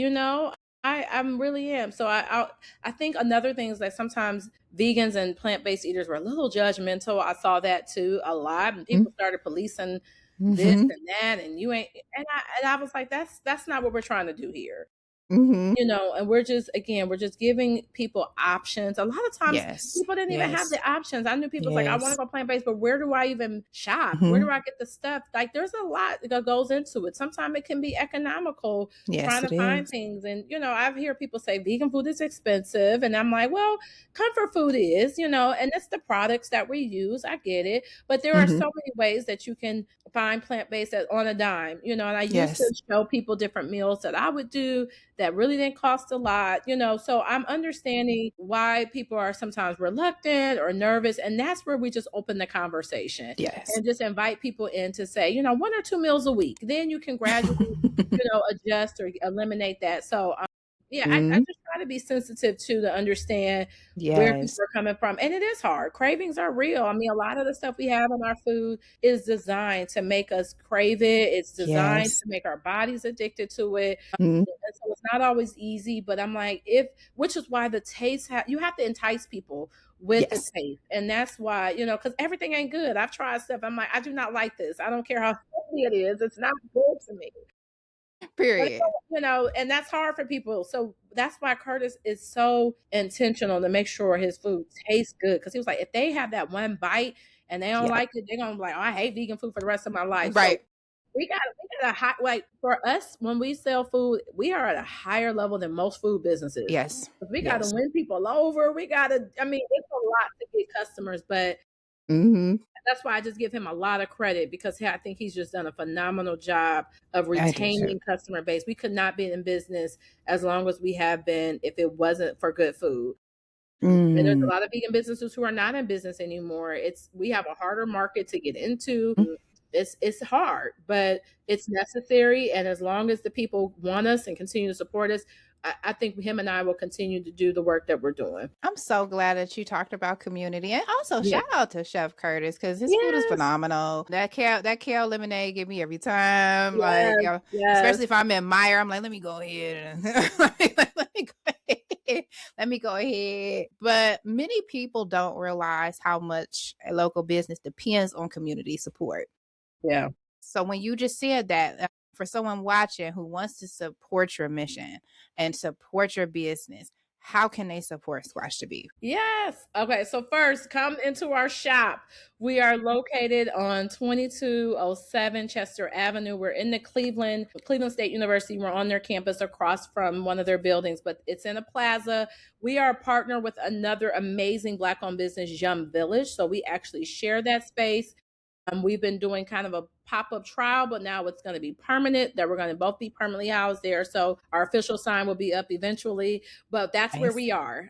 I'm really am. So I think another thing is that sometimes vegans and plant-based eaters were a little judgmental. I saw that too a lot. And people started policing this Mm-hmm. and that, and you ain't and I was like, that's not what we're trying to do here. Mm-hmm. And we're just giving people options. A lot of times Yes. people didn't even have Yes. the options. I knew people's like, I want to Yes. go plant-based, but where do I even shop? Where Mm-hmm. do I get the stuff? Like there's a lot that goes into it. Sometimes it can be economical trying Yes, to it find is. things. And I've heard people say vegan food is expensive. And I'm like, well, comfort food is, and it's the products that we use. I get it. But there are Mm-hmm. so many ways that you can find plant-based on a dime, and I used to Yes. show people different meals that I would do that really didn't cost a lot. So I'm understanding why people are sometimes reluctant or nervous. And that's where we just open the conversation Yes. and just invite people in to say, 1 or 2 meals a week. Then you can gradually, adjust or eliminate that. So, yeah, I Mm, just try to be sensitive to understand where yes. people are coming from. And it is hard. Cravings are real. I mean, a lot of the stuff we have in our food is designed to make us crave it. It's designed Yes. to make our bodies addicted to it. Mm, And so it's not always easy, but I'm like, which is why the taste, you have to entice people with the yes. taste. And that's why, because everything ain't good. I've tried stuff. I'm like, I do not like this. I don't care how healthy it is. It's not good to me. Period. And that's hard for people. So that's why Curtis is so intentional to make sure his food tastes good. Because he was like, if they have that one bite and they don't Yep. like it, they're gonna be like, oh, I hate vegan food for the rest of my life. So Right. we got a high, like, for us, when we sell food, we are at a higher level than most food businesses. Yes. We got to Yes. win people over. It's a lot to get customers, but Mm-hmm. that's why I just give him a lot of credit, because I think he's just done a phenomenal job of I do too. retaining customer base. We could not be in business as long as we have been if it wasn't for good food. And there's a lot of vegan businesses who are not in business anymore. We have a harder market to get into. It's hard, but it's necessary. And as long as the people want us and continue to support us, I think him and I will continue to do the work that we're doing. I'm so glad that you talked about community, and also Yeah. shout out to Chef Curtis, because his food is Yes. phenomenal. That kale lemonade get me every time. Like, Yes. especially if I'm in Meyer, I'm like, let me go ahead and let me go ahead. But many people don't realize how much a local business depends on community support. Yeah. So when you just said that, for someone watching who wants to support your mission and support your business, how can they support Squash the Beef? Yes. Okay. So first, come into our shop. We are located on 2207 Chester Avenue. We're in the Cleveland State University. We're on their campus across from one of their buildings, but it's in a plaza. We are a partner with another amazing Black-owned business, Yum Village. So we actually share that space. We've been doing kind of a pop-up trial, but now it's going to be permanent, that we're going to both be permanently housed there. So our official sign will be up eventually, but that's where we are.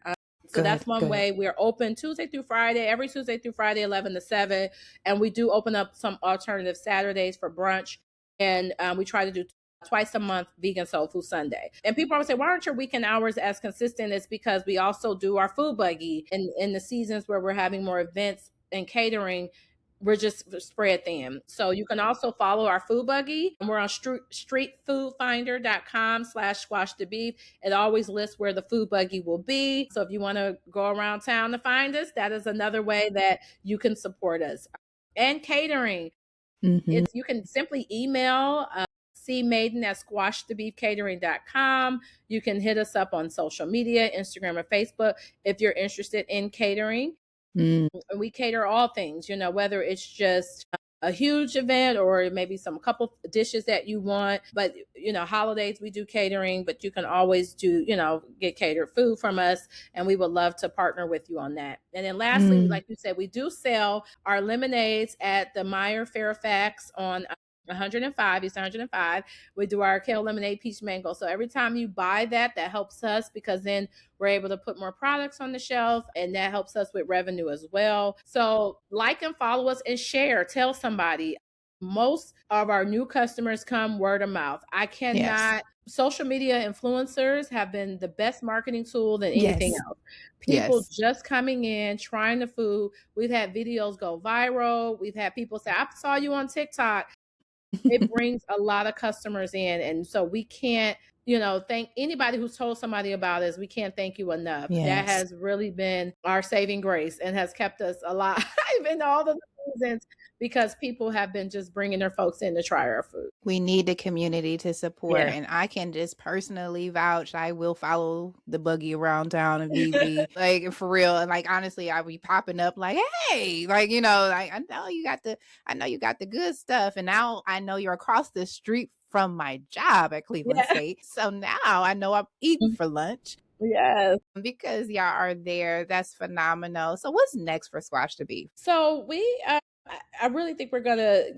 So that's one way. We're open Tuesday through Friday, every Tuesday through Friday, 11 to 7. And we do open up some alternative Saturdays for brunch. And we try to do twice a month vegan soul food Sunday. And people always say, why aren't your weekend hours as consistent? It's because we also do our food buggy in the seasons where we're having more events and catering. We're just spread thin. So you can also follow our food buggy. We're on streetfoodfinder.com/squash the beef. It always lists where the food buggy will be. So if you want to go around town to find us, that is another way that you can support us. And catering. You can simply email see Maiden at squashthebeefcatering.com. You can hit us up on social media, Instagram or Facebook, if you're interested in catering. We cater all things, whether it's just a huge event or maybe some couple dishes that you want. But, holidays, we do catering, but you can always do, get catered food from us. And we would love to partner with you on that. And then lastly, like you said, we do sell our lemonades at the Meyer Fairfax on 105, East 105. We do our kale lemonade, peach mango. So every time you buy that helps us, because then we're able to put more products on the shelf, and that helps us with revenue as well. So like and follow us and share, tell somebody. Most of our new customers come word of mouth. Social media influencers have been the best marketing tool than anything else. People just coming in, trying the food. We've had videos go viral. We've had people say, I saw you on TikTok. It brings a lot of customers in. And so we can't, thank anybody who's told somebody about us. We can't thank you enough. That has really been our saving grace and has kept us alive in all the seasons, because people have been just bringing their folks in to try our food. We need the community to support, and I can just personally vouch. I will follow the buggy around town and BB, like, for real. And like, honestly, I be popping up like, hey, like, like, I know you got the good stuff, and now I know you're across the street from my job at Cleveland State. So now I know I'm eating for lunch. Yes. Because y'all are there. That's phenomenal. So what's next for Squash the Beef? So we I really think we're going to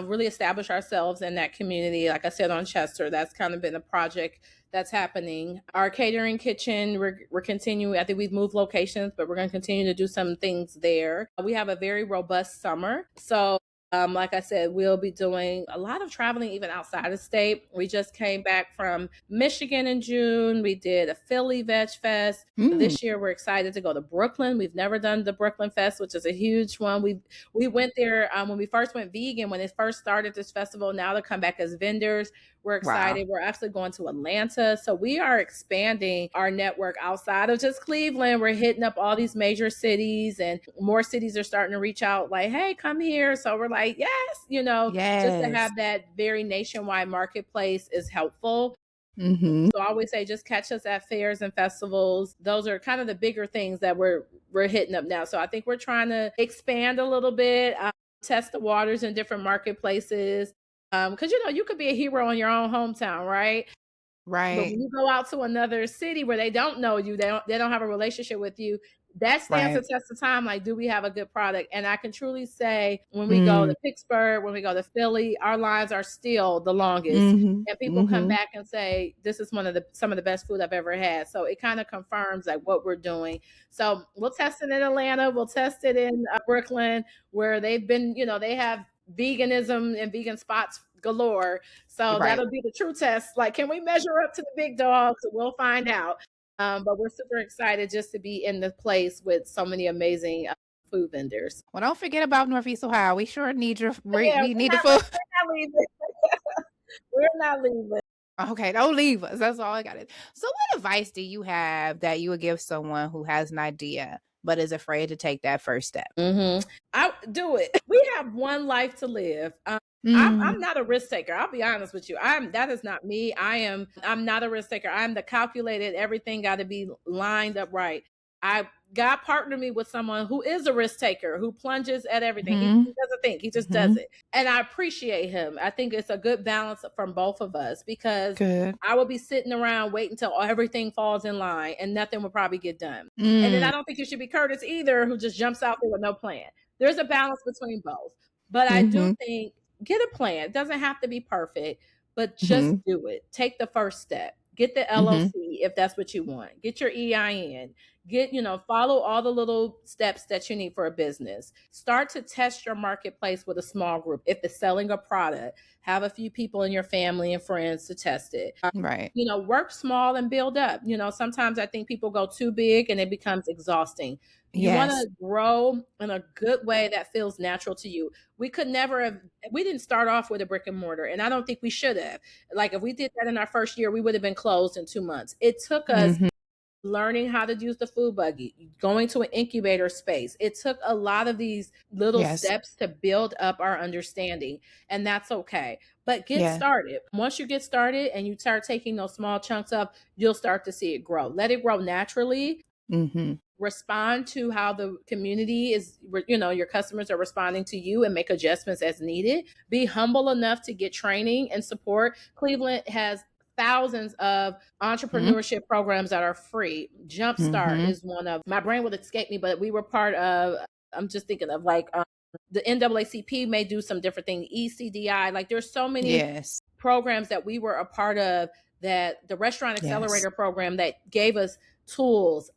really establish ourselves in that community. Like I said, on Chester, that's kind of been a project that's happening. Our catering kitchen, we're continuing. I think we've moved locations, but we're going to continue to do some things there. We have a very robust summer. So like I said, we'll be doing a lot of traveling even outside of state. We just came back from Michigan in June. We did a Philly Veg Fest. This year, we're excited to go to Brooklyn. We've never done the Brooklyn Fest, which is a huge one. We went there when we first went vegan, when it first started this festival. Now to come back as vendors. We're Wow. excited. We're actually going to Atlanta. So we are expanding our network outside of just Cleveland. We're hitting up all these major cities, and more cities are starting to reach out like, hey, come here. So we're like, yes, just to Yes. have that very nationwide marketplace is helpful. Mm-hmm. So I always say just catch us at fairs and festivals. Those are kind of the bigger things that we're hitting up now. So I think we're trying to expand a little bit, test the waters in different marketplaces. Because you could be a hero in your own hometown, right? But Right. when you go out to another city where they don't know you, they don't have a relationship with you, that stands the Right. test of time. Like, do we have a good product? And I can truly say when we go Mm. to Pittsburgh, when we go to Philly, our lines are still the longest. Mm-hmm. And people come Mm-hmm. back and say, this is some of the best food I've ever had. So it kind of confirms like what we're doing. So we'll test it in Atlanta. We'll test it in Brooklyn, where they've been, they have veganism and vegan spots galore. So Right. that'll be the true test. Like, can we measure up to the big dogs? We'll find out. But we're super excited just to be in the place with so many amazing food vendors. Well, don't forget about Northeast Ohio. We sure need Yeah, we need the food. we're not leaving. We're not leaving. Okay, don't leave us. That's all I got. So what advice do you have that you would give someone who has an idea but is afraid to take that first step? I do it. We have one life to live. I'm not a risk taker. I'll be honest with you. That is not me. I'm not a risk taker. I'm the calculated. Everything got to be lined up right. God partnered me with someone who is a risk taker, who plunges at everything. He doesn't think, he just does it. And I appreciate him. I think it's a good balance from both of us, because Good. I will be sitting around waiting until everything falls in line and nothing will probably get done. And then I don't think you should be Kurtis either, who just jumps out there with no plan. There's a balance between both. But I do think, get a plan. It doesn't have to be perfect, but just do it. Take the first step. Get the LLC if that's what you want. Get your EIN. Follow all the little steps that you need for a business. Start to test your marketplace with a small group. If it's selling a product, have a few people in your family and friends to test it. Right. Work small and build up. Sometimes I think people go too big and it becomes exhausting. You want to grow in a good way that feels natural to you. We didn't start off with a brick and mortar, and I don't think we should have. Like, if we did that in our first year, we would have been closed in 2 months. It took us learning how to use the food buggy, going to an incubator space. It took a lot of these little steps to build up our understanding, and that's okay. But get started. Once you get started and you start taking those small chunks up, you'll start to see it grow. Let it grow naturally. Respond to how the community is, your customers are responding to you, and make adjustments as needed. Be humble enough to get training and support. Cleveland has thousands of entrepreneurship programs that are free. Jumpstart is one of, my brain would escape me, but we were part of, I'm just thinking of like the NAACP may do some different thing, ECDI, like there's so many programs that we were a part of, that the Restaurant Accelerator program that gave us tools.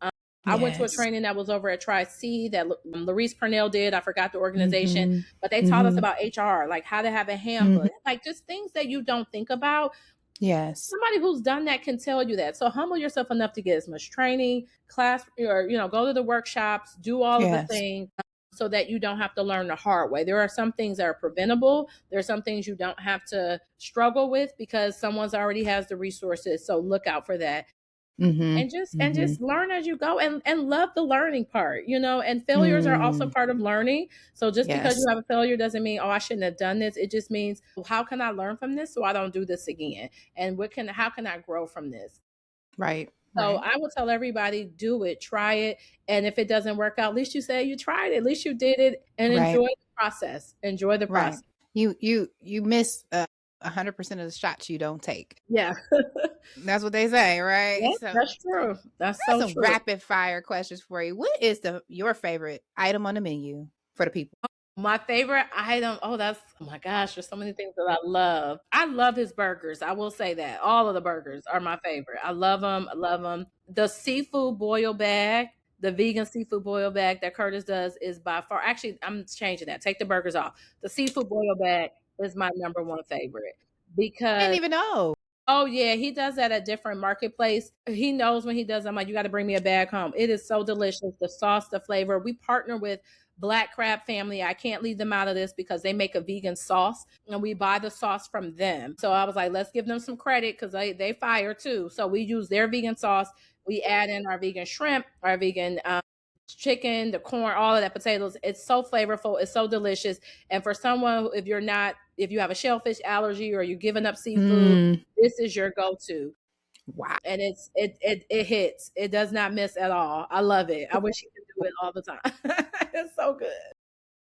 I went to a training that was over at Tri-C that Larice Purnell did. I forgot the organization, but they taught us about HR, like how to have a handbook, like just things that you don't think about. Somebody who's done that can tell you that. So humble yourself enough to get as much training, class, or, go to the workshops, do all of the things, so that you don't have to learn the hard way. There are some things that are preventable. There are some things you don't have to struggle with because someone's already has the resources. So look out for that. And just learn as you go, and love the learning part, and failures are also part of learning. So just because you have a failure doesn't mean, oh, I shouldn't have done this. It just means, how can I learn from this so I don't do this again? And how can I grow from this? Right. So I will tell everybody, do it, try it. And if it doesn't work out, at least you say you tried it, at least you did it, and enjoy the process. Enjoy the process. You miss 100% of the shots you don't take. Yeah. That's what they say, right? Yes, so that's true. That's so some true. rapid fire questions for you. What is your favorite item on the menu for the people? My favorite item, oh my gosh, there's so many things that I love. I love his burgers. I will say that. All of the burgers are my favorite. I love them. I love them. The seafood boil bag, the vegan seafood boil bag that Kurtis does is by far, actually, I'm changing that. Take the burgers off. The seafood boil bag is my number one favorite, because I didn't even know. Oh yeah, he does that at different marketplace. He knows when he does. I'm like, you got to bring me a bag home. It is so delicious. The sauce, the flavor. We partner with Black Crab family. I can't leave them out of this because they make a vegan sauce and we buy the sauce from them. So I was like, let's give them some credit because they fire too. So we use their vegan sauce. We add in our vegan shrimp, our vegan chicken, the corn, all of that, potatoes. It's so flavorful. It's so delicious. And for someone, if you have a shellfish allergy or you're giving up seafood, this is your go-to. Wow. And it hits. It does not miss at all. I love it. I wish you could do it all the time. It's so good.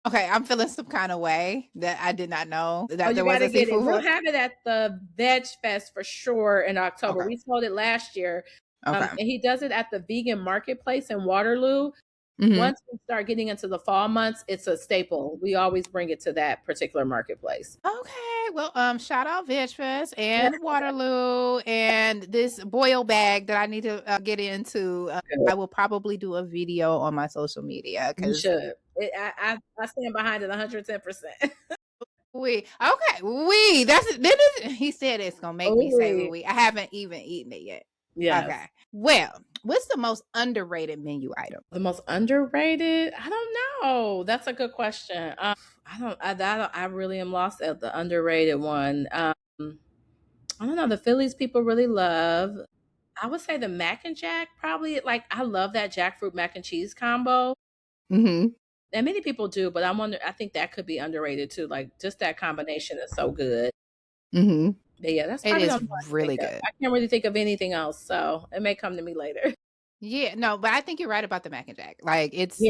Okay, I'm feeling some kind of way that I did not know that there you was gotta a get it. seafood. We'll have it at the Veg Fest for sure in October. Okay. We sold it last year. Okay. And he does it at the vegan marketplace in Waterloo. Mhm. Once we start getting into the fall months, it's a staple. We always bring it to that particular marketplace. Okay, well, shout out Veg Fest and Waterloo and this boil bag that I need to get into. I will probably do a video on my social media You because should. I stand behind it 110%. he said it's gonna make me say Ooh. oui. I haven't even eaten it yet. Yes. Okay. Well, what's the most underrated menu item? The most underrated? I don't know. That's a good question. I really am lost at the underrated one. I don't know. The Phillies people really love. I would say the mac and jack probably. Like I love that jackfruit mac and cheese combo. Mm-hmm. And many people do, but I think that could be underrated too. Like just that combination is so good. Mm-hmm. But yeah, that's It probably is really good. I can't really think of anything else, so it may come to me later. Yeah, no, but I think you're right about the mac and jack. Like it's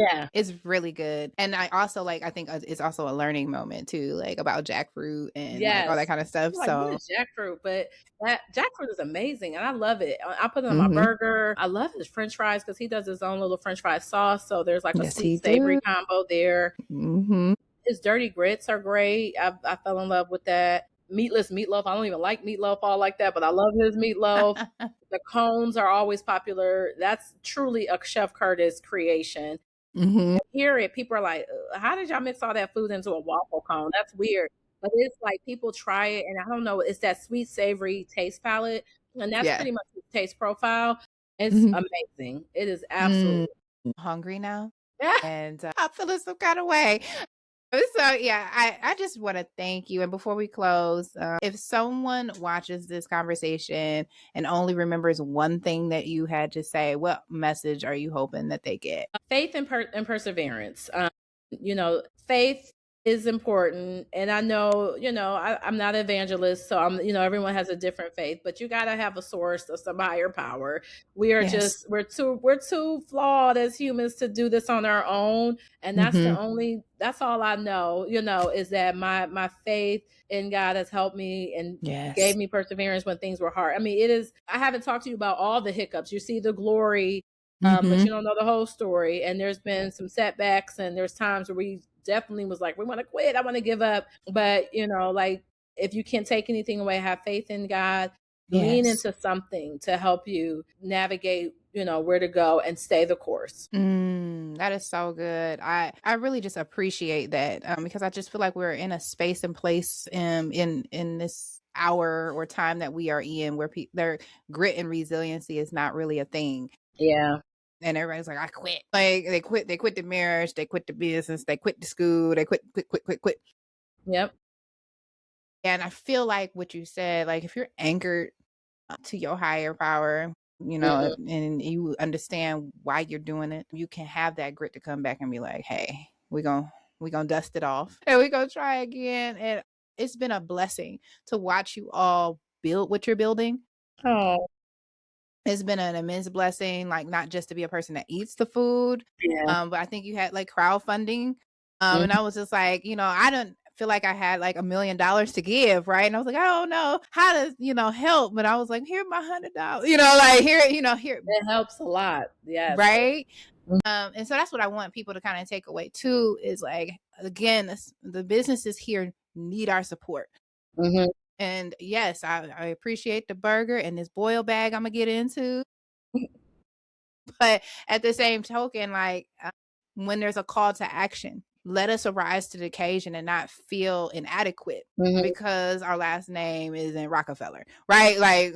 really good. And I also I think it's also a learning moment too, like about jackfruit and like all that kind of stuff. Like, so what is jackfruit? But that jackfruit is amazing and I love it. I put it on my burger. I love his French fries because he does his own little French fry sauce. So there's like a sweet savory combo there. Mm-hmm. His dirty grits are great. I fell in love with that. Meatless meatloaf. I don't even like meatloaf all like that, but I love his meatloaf. The cones are always popular. That's truly a Chef Kurtis creation. Mm-hmm. Hear it. People are like, how did y'all mix all that food into a waffle cone? That's weird. But it's like people try it, and I don't know, it's that sweet, savory taste palette. And that's pretty much his taste profile. It's amazing. It is absolutely hungry now. And I'm feeling some kind of way. So yeah, I just want to thank you. And before we close, if someone watches this conversation and only remembers one thing that you had to say, what message are you hoping that they get? Faith and perseverance. Faith is important, and I know, I'm not an evangelist, so I'm, everyone has a different faith, but you got to have a source of some higher power. We are we're too flawed as humans to do this on our own, and that's all I know, is that my faith in God has helped me and gave me perseverance when things were hard. I mean, I haven't talked to you about all the hiccups. You see the glory, but you don't know the whole story, and there's been some setbacks, and there's times where we definitely was like, we want to quit, I want to give up. But like, if you can't take anything away, have faith in God, lean into something to help you navigate, where to go and stay the course. That is so good. I really just appreciate that, because I just feel like we're in a space and place in this hour or time that we are in where their grit and resiliency is not really a thing. Yeah. And everybody's like, I quit. Like they quit the marriage, they quit the business, they quit the school, they quit. Yep. And I feel like what you said, like if you're anchored to your higher power, and you understand why you're doing it, you can have that grit to come back and be like, hey, we're gonna dust it off and we're gonna try again. And it's been a blessing to watch you all build what you're building. Oh, it's been an immense blessing, like not just to be a person that eats the food, but I think you had like crowdfunding, and I was just like, I don't feel like I had like $1 million to give, right? And I was like, I don't know how to, help, but I was like, here my $100, like here. It helps a lot, right. And so that's what I want people to kind of take away too, is like, again, the businesses here need our support. And yes, I appreciate the burger and this boil bag I'm gonna get into. But at the same token, like when there's a call to action, let us arise to the occasion and not feel inadequate because our last name isn't Rockefeller, right? Like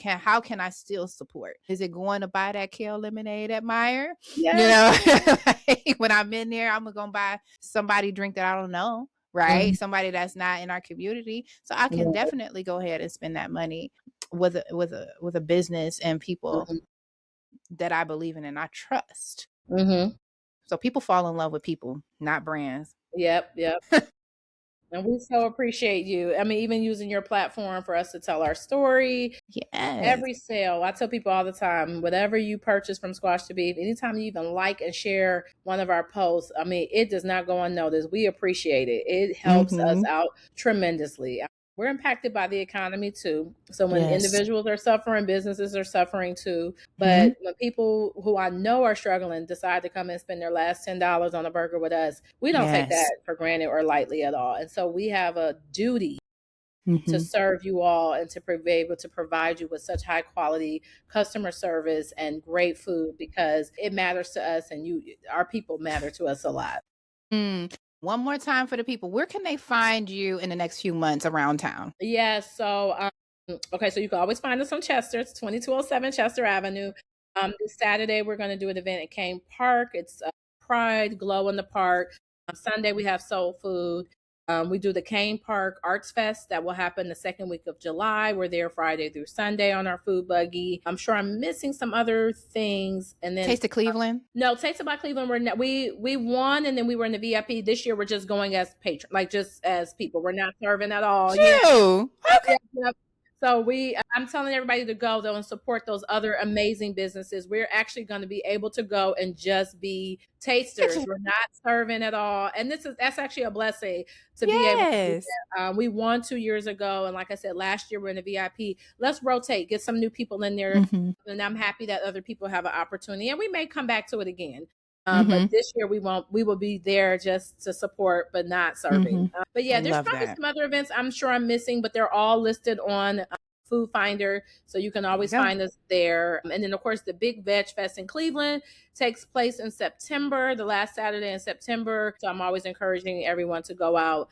how can I still support? Is it going to buy that kale lemonade at Meyer? Like, when I'm in there, I'm gonna buy somebody drink that I don't know, right? Somebody that's not in our community. So I can definitely go ahead and spend that money with a business and people that I believe in and I trust. So people fall in love with people, not brands. Yep. And we so appreciate you. I mean, even using your platform for us to tell our story. Yes. Every sale, I tell people all the time, whatever you purchase from Squash to Beef, anytime you even like and share one of our posts, I mean, it does not go unnoticed. We appreciate it. It helps us out tremendously. We're impacted by the economy too. So when individuals are suffering, businesses are suffering too. But when people who I know are struggling decide to come and spend their last $10 on a burger with us, we don't take that for granted or lightly at all. And so we have a duty to serve you all and to be able to provide you with such high quality customer service and great food, because it matters to us, and our people matter to us a lot. One more time for the people. Where can they find you in the next few months around town? So okay, so you can always find us on Chester. It's 2207 Chester Avenue. This Saturday we're going to do an event at Kane Park. It's Pride Glow in the Park. Sunday we have soul food. We do the Kane Park Arts Fest that will happen the second week of July. We're there Friday through Sunday on our food buggy. I'm sure I'm missing some other things. And then Taste of Cleveland? No, Taste of by Cleveland. We won, and then we were in the VIP. This year we're just going as patron, like just as people. We're not serving at all. Okay. So I'm telling everybody to go though and support those other amazing businesses. We're actually going to be able to go and just be tasters. We're not serving at all, and that's actually a blessing to be able to do that. We won 2 years ago, and like I said, last year we're in the VIP. Let's rotate, get some new people in there, and I'm happy that other people have an opportunity, and we may come back to it again. But this year we won't. We will be there just to support, but not serving. But yeah, there's probably some other events I'm sure I'm missing, but they're all listed on Food Finder, so you can always find us there. And then of course the Big Veg Fest in Cleveland takes place in September, the last Saturday in September. So I'm always encouraging everyone to go out.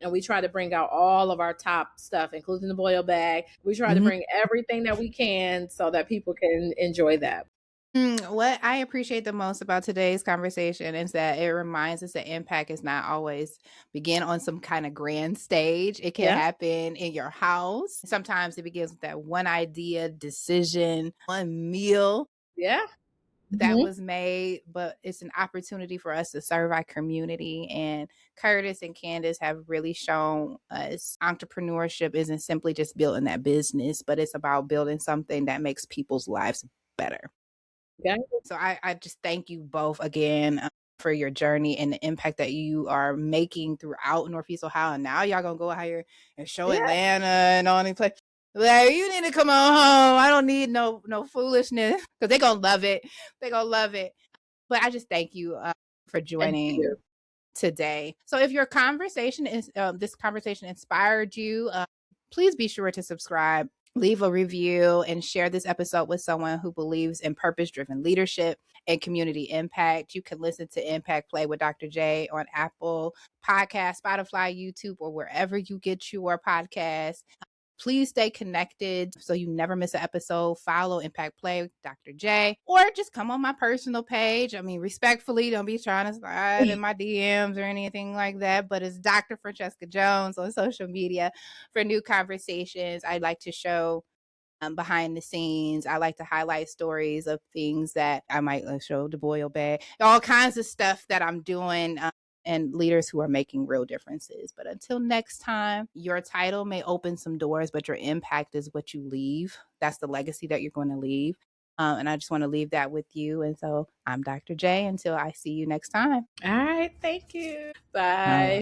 And we try to bring out all of our top stuff, including the boil bag. We try to bring everything that we can so that people can enjoy that. What I appreciate the most about today's conversation is that it reminds us that impact is not always begin on some kind of grand stage. It can happen in your house. Sometimes it begins with that one idea, decision, one meal. That was made, but it's an opportunity for us to serve our community. And Kurtis and Candace have really shown us entrepreneurship isn't simply just building that business, but it's about building something that makes people's lives better. So I just thank you both again for your journey and the impact that you are making throughout Northeast Ohio. And now y'all gonna go out here and show Atlanta and all these places. Like, you need to come on home. I don't need no foolishness, because they're gonna love it. They're gonna love it. But I just thank you for joining today. So if your conversation is this conversation inspired you, please be sure to subscribe, leave a review, and share this episode with someone who believes in purpose-driven leadership and community impact. You can listen to Impact Play with Dr. J on Apple Podcasts, Spotify, YouTube, or wherever you get your podcasts. Please stay connected so you never miss an episode. Follow Impact Play with Dr. J, or just come on my personal page. I mean, respectfully, don't be trying to slide in my DMs or anything like that, but it's Dr. Francesca Jones on social media for new conversations. I'd like to show behind the scenes. I like to highlight stories of things that I might show the boil bag, all kinds of stuff that I'm doing. And leaders who are making real differences. But until next time, your title may open some doors, but your impact is what you leave. That's the legacy that you're going to leave. And I just want to leave that with you. And so I'm Dr. J until I see you next time. All right. Thank you. Bye.